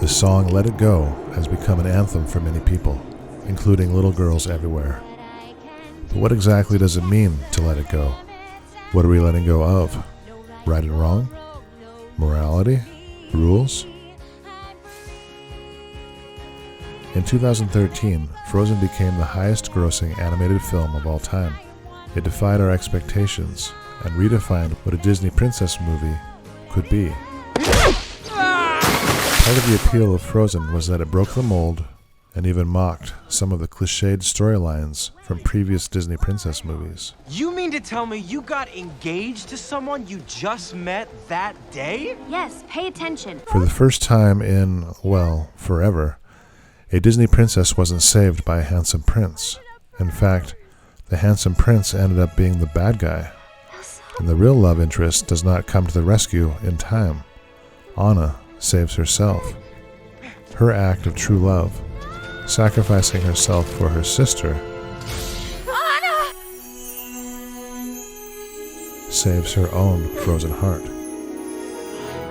The song Let It Go has become an anthem for many people, including little girls everywhere. But what exactly does it mean to let it go? What are we letting go of? Right and wrong? Morality? Rules? In 2013, Frozen became the highest-grossing animated film of all time. It defied our expectations and redefined what a Disney princess movie could be. Part of the appeal of Frozen was that it broke the mold and even mocked some of the cliched storylines from previous Disney princess movies. You mean to tell me you got engaged to someone you just met that day? Yes, pay attention. For the first time in, well, forever, a Disney princess wasn't saved by a handsome prince. In fact, the handsome prince ended up being the bad guy, and the real love interest does not come to the rescue in time. Anna saves herself. Her act of true love, sacrificing herself for her sister, Anna! saves her own frozen heart.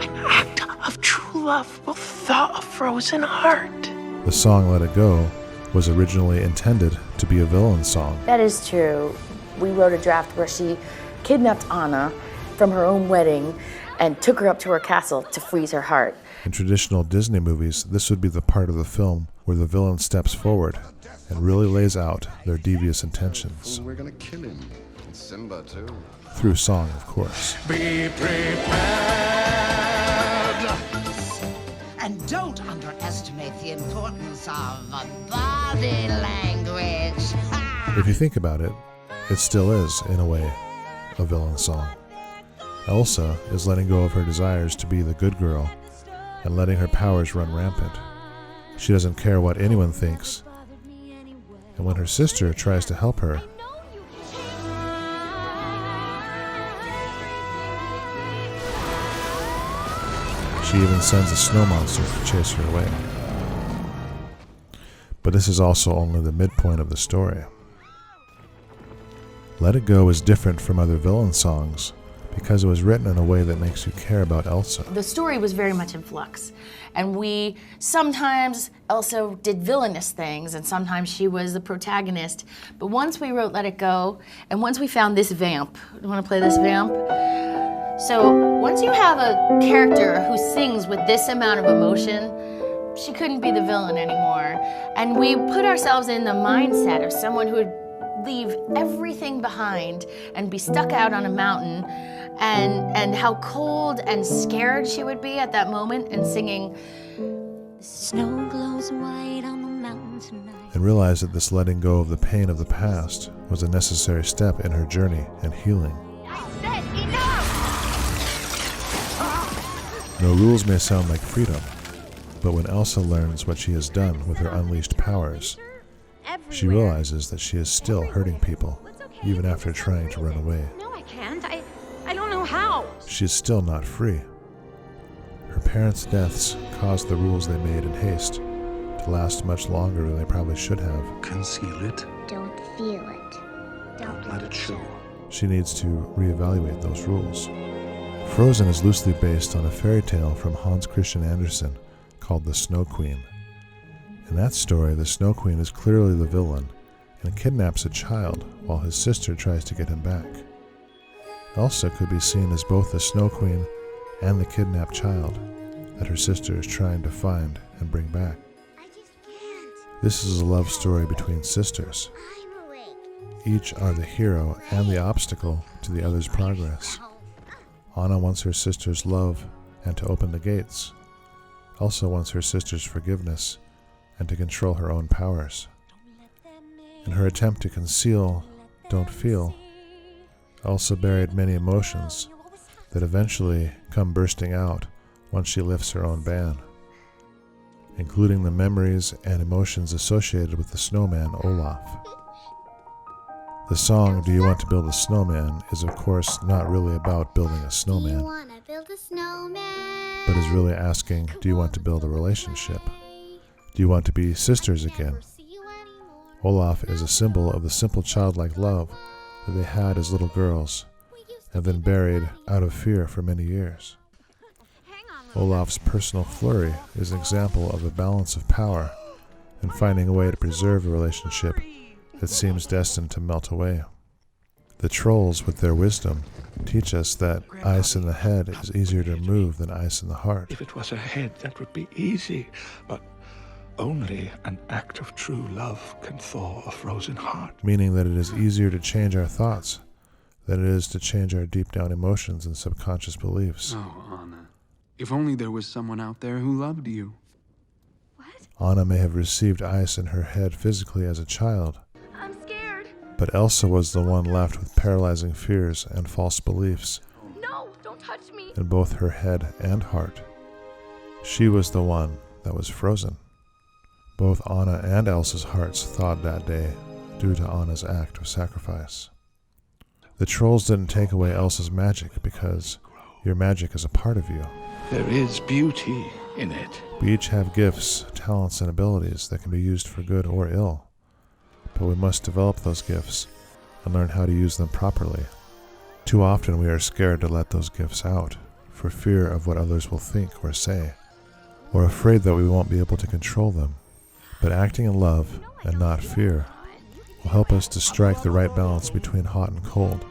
An act of true love will thaw a frozen heart. The song Let It Go was originally intended to be a villain song. That is true. We wrote a draft where she kidnapped Anna from her own wedding and took her up to her castle to freeze her heart. In traditional Disney movies, this would be the part of the film where the villain steps forward and really lays out their devious intentions. We're gonna kill him. And Simba, too. Through song, of course. Be prepared! And don't underestimate the importance of body language. If you think about it, it still is, in a way, a villain song. Elsa is letting go of her desires to be the good girl and letting her powers run rampant. She doesn't care what anyone thinks. And when her sister tries to help her, she even sends a snow monster to chase her away. But this is also only the midpoint of the story. Let It Go is different from other villain songs because it was written in a way that makes you care about Elsa. The story was very much in flux, and we sometimes Elsa did villainous things, and sometimes she was the protagonist. But once we wrote Let It Go, and once we found this vamp, you want to play this vamp? So once you have a character who sings with this amount of emotion, she couldn't be the villain anymore. And we put ourselves in the mindset of someone who would leave everything behind and be stuck out on a mountain, and how cold and scared she would be at that moment, and singing, "The snow glows white on the mountain tonight." And realize that this letting go of the pain of the past was a necessary step in her journey and healing. I said enough! No rules may sound like freedom, but when Elsa learns what she has done with her unleashed powers, she realizes that she is still hurting people, even after trying to run away. No, I can't. I don't know how. She is still not free. Her parents' deaths caused the rules they made in haste to last much longer than they probably should have. Conceal it. Don't feel it. Don't let it show. She needs to reevaluate those rules. Frozen is loosely based on a fairy tale from Hans Christian Andersen called The Snow Queen. In that story, the Snow Queen is clearly the villain and kidnaps a child while his sister tries to get him back. Elsa could be seen as both the Snow Queen and the kidnapped child that her sister is trying to find and bring back. This is a love story between sisters. Each are the hero and the obstacle to the other's progress. Anna wants her sister's love and to open the gates. Elsa wants her sister's forgiveness and to control her own powers. In her attempt to conceal, don't feel, Elsa buried many emotions that eventually come bursting out once she lifts her own ban, including the memories and emotions associated with the snowman Olaf. The song Do You Want to Build a Snowman is of course not really about building a snowman, but is really asking, do you want to build a relationship? Do you want to be sisters again? Olaf is a symbol of the simple childlike love that they had as little girls, and then buried out of fear for many years. Hang on, Olaf's personal flurry is an example of a balance of power and finding a way to preserve a relationship that seems destined to melt away. The trolls, with their wisdom, teach us that ice in the head is easier to remove than ice in the heart. If it was a head, that would be easy, but only an act of true love can thaw a frozen heart. Meaning that it is easier to change our thoughts than it is to change our deep down emotions and subconscious beliefs. Oh, Anna. If only there was someone out there who loved you. Anna may have received ice in her head physically as a child, I'm scared. but Elsa was the one left with paralyzing fears and false beliefs No, don't touch me. in both her head and heart. She was the one that was frozen. Both Anna and Elsa's hearts thawed that day due to Anna's act of sacrifice. The trolls didn't take away Elsa's magic because your magic is a part of you. There is beauty in it. We each have gifts, talents, and abilities that can be used for good or ill, but we must develop those gifts and learn how to use them properly. Too often we are scared to let those gifts out for fear of what others will think or say, or afraid that we won't be able to control them. But acting in love and not fear will help us to strike the right balance between hot and cold.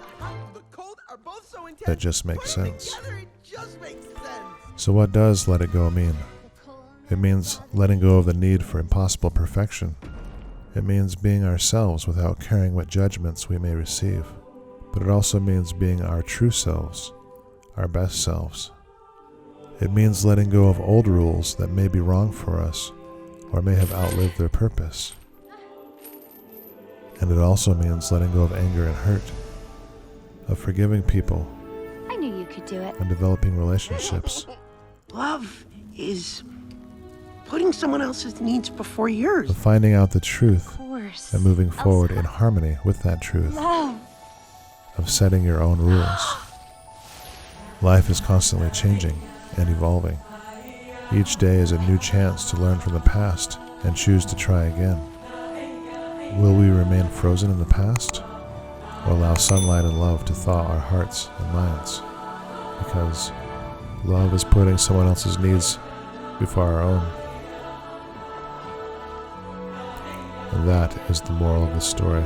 That just makes sense. So what does let it go mean? It means letting go of the need for impossible perfection. It means being ourselves without caring what judgments we may receive. But it also means being our true selves, our best selves. It means letting go of old rules that may be wrong for us or may have outlived their purpose. And it also means letting go of anger and hurt, of forgiving people I knew you could do it. and developing relationships. Love is putting someone else's needs before yours. Of finding out the truth Of course. and moving forward in harmony with that truth. Of setting your own rules. Life is constantly changing and evolving. Each day is a new chance to learn from the past and choose to try again. Will we remain frozen in the past, or allow sunlight and love to thaw our hearts and minds? Because love is putting someone else's needs before our own. And that is the moral of the story.